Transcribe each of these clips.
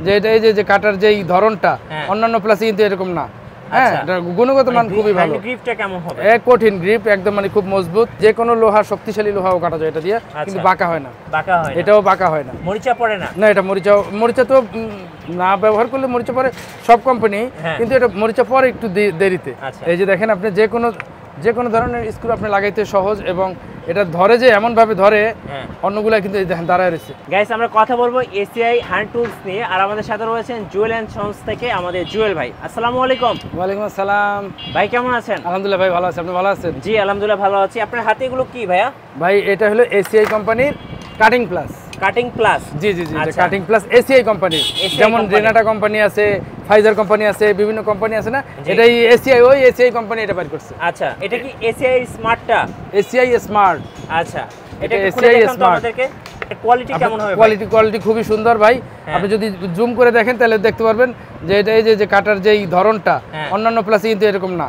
যে এটা এই যে কাটার যেই ধরনটা অন্যান্য প্লাসে কিন্তু এরকম না। হ্যাঁ, গুণগত মান খুবই ভালো। গ্রিপটা কেমন হবে? কঠিন গ্রিপ, একদম মানে খুব মজবুত। যে কোনো লোহা, শক্তিশালী লোহাও কাটা যায় এটা দিয়ে, কিন্তু বাঁকা হয় না। বাঁকা হয় না, এটাও বাঁকা হয় না। মরিচা পড়ে না? না, এটা মরিচা তো না ব্যবহার করলে মরিচা পড়ে সব কোম্পানি, কিন্তু এটা মরিচা পড়ে একটু দেরিতে। এই যে দেখেন, আপনি যে কোনো ধরনের স্ক্রু আপনি লাগাইতে সহজ, এবং এটা ধরে যে এমন ভাবে ধরে, অন্যগুলা কিন্তু এই দেখেন দাঁড়ায় রয়েছে। গাইস, আমরা কথা বলবো এসিআই হ্যান্ড টুলস নিয়ে, আর আমাদের সাথে রয়েছেন জুয়েল এন্ড সন্স থেকে আমাদের জুয়েল ভাই। আসসালামু আলাইকুম। ওয়ালাইকুম আসসালাম ভাই, কেমন আছেন? আলহামদুলিল্লাহ ভাই, ভালো আছি। আপনি ভালো আছেন? জি আলহামদুলিল্লাহ ভালো আছি। আপনার হাতে এগুলো কি ভাইয়া? ভাই, এটা হলো এসিআই কোম্পানির কাটিং প্লাস। Cutting plus? জি জি জি, কাটিং প্লাস এসিআই কোম্পানি। যেমন রেনাটা কোম্পানি আছে, ফাইজার কোম্পানি আছে, বিভিন্ন কোম্পানি আছে না, এটাই এসিআই, ওই এসিআই কোম্পানি এটা বের করছে। আচ্ছা, এটা কি এসিআই স্মার্টটা? ACI smart. আচ্ছা, এটা এসিআই স্মার্ট। কোয়ালিটি কেমন হবে? কোয়ালিটি খুবই সুন্দর ভাই। আপনি যদি জুম করে দেখেন তাহলে দেখতে পারবেন যে এটা এই যে কাটার যেই ধরনটা অন্যান্য প্লাসে কিন্তু এরকম না।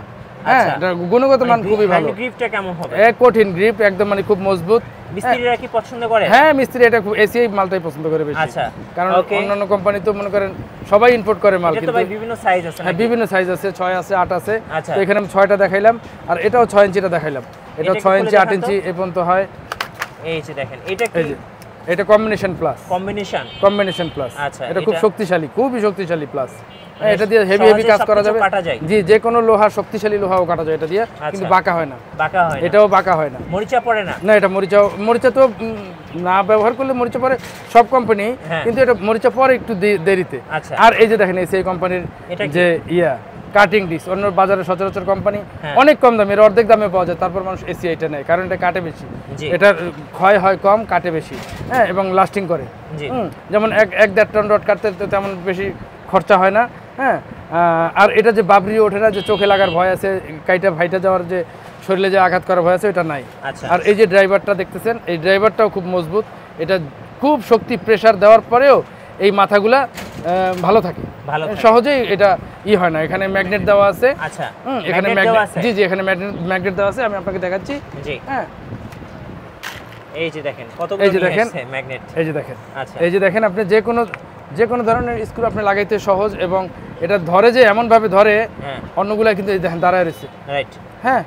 হ্যাঁ, এটা গুণগত মান খুবই ভালো। গ্রিপটা কেমন হবে? কঠিন গ্রিপ, একদম মানে খুব মজবুত। মিস্ত্রিরা কি পছন্দ করে? হ্যাঁ, মিস্ত্রি এটা খুব এসিআই মালটাই পছন্দ করে বেশি। আচ্ছা, কারণ অন্যান্য কোম্পানি তো মনে করেন সবাই ইম্পোর্ট করে মাল, কিন্তু ভাই বিভিন্ন সাইজ আছে। হ্যাঁ, বিভিন্ন সাইজ আছে, 6 আছে, 8 আছে। তো এখানে আমি 6টা দেখাইলাম, আর এটাও 6 ইঞ্চিটা দেখাইলাম। এটা 6 ইঞ্চি 8 ইঞ্চি এই পর্যন্ত হয়। এই যে দেখেন, এটা কি? এটা কম্বিনেশন প্লাস। Combination plus. আচ্ছা, এটা খুব শক্তিশালী, খুবই শক্তিশালী প্লাস। এটা দিয়ে হেভি কাজ করা যাবে। জি, যে কোনো লোহা, শক্তিশালী লোহাও কাটা যায় এটা দিয়ে, কিন্তু বাঁকা হয় না। বাঁকা হয় না, এটাও বাঁকা হয় না। মরিচা পড়ে না? না, এটা মরিচা তো না ব্যবহার করলে মরিচা পড়ে সব কোম্পানি, কিন্তু এটা মরিচা পড়ে একটু দেরিতে। আর এই যে দেখেন এসিআই কোম্পানির যে কাটিং ডিস্ক, অন্য বাজারে সচরাচর কোম্পানি অনেক কম দামে, এর অর্ধেক দামে পাওয়া যায়, তারপর মানুষ এসিআইটা নেয়, কারণ এটা কাটে বেশি। এটার ক্ষয় হয় কম, কাটে বেশি, হ্যাঁ, এবং লাস্টিং করে। যেমন 1-1.5 টন রড কাটতে তেমন বেশি খরচা হয় না। হ্যাঁ, আর এটা যে বাবরি ওঠে না, যে চোখে লাগার ভয় আছে, কাইটা ভাইটা যাওয়ার, যে শরীরে যে আঘাত করার ভয় আছে, এটা নাই। আর এই যে ড্রাইভারটা দেখতেছেন, এই ড্রাইভারটাও খুব মজবুত। এটা খুব শক্তি প্রেসার দেওয়ার পরেও এই মাথাগুলা ভালো থাকে, সহজেই এটা হয় না। এখানে ম্যাগনেট দেওয়া আছে। আচ্ছা, এখানে জি জি, এখানে ম্যাগনেট দেওয়া আছে, আমি আপনাকে দেখাচ্ছি। হ্যাঁ, এই যে দেখেন কতগুলো ম্যাগনেট। এই যে দেখেন, আচ্ছা, এই যে দেখেন, আপনি যে কোনো ধরনের স্ক্রু আপনি লাগাইতে সহজ, এবং এটা ধরে যে এমন ভাবে ধরে, অন্যগুলা কিন্তু এই দেখেন দাঁড়ায় রয়েছে। রাইট। হ্যাঁ,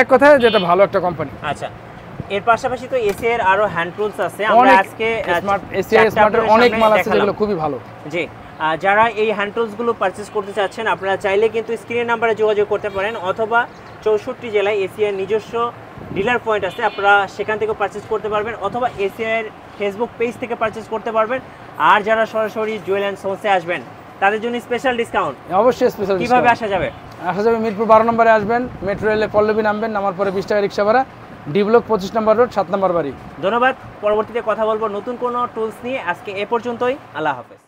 এক কথায় যেটা ভালো একটা কোম্পানি। আচ্ছা, এর পাশাপাশি তো এসিআই এর আরো হ্যান্ড টুলস আছে। আমরা আজকে এসিআই স্মার্টের অনেক মাল আছে যেগুলো খুবই ভালো। জি, যারা এই হ্যান্ড টুলস গুলো পারচেজ করতে চাচ্ছেন, আপনারা চাইলে কিন্তু স্ক্রিনের নাম্বারে যোগাযোগ করতে পারেন, অথবা 64 জেলায় এসিআই এর নিজস্ব ডিলার পয়েন্ট আছে, আপনারা সেখান থেকে পারচেজ করতে পারবেন, অথবা এসিআই এর ফেসবুক পেজ থেকে পারচেজ করতে পারবেন। আর যারা সরাসরি জুয়েল এন্ড সন্সে আসবেন, তাদের জন্য স্পেশাল ডিসকাউন্ট। অবশ্যই স্পেশাল। কিভাবে আসা যাবে? মিরপুর 12 নম্বরে আসবেন, মেট্রো রেলে পল্লবী নামবেন, নামার পরে 20 টাকা রিক্সা ভাড়া, ডি ব্লক 25 নম্বর রোড, 7 নম্বর বাড়ি। ধন্যবাদ। পরবর্তীতে কথা বলবো নতুন কোনো টুলস নিয়ে। আজকে এ পর্যন্তই। আল্লাহ হাফেজ।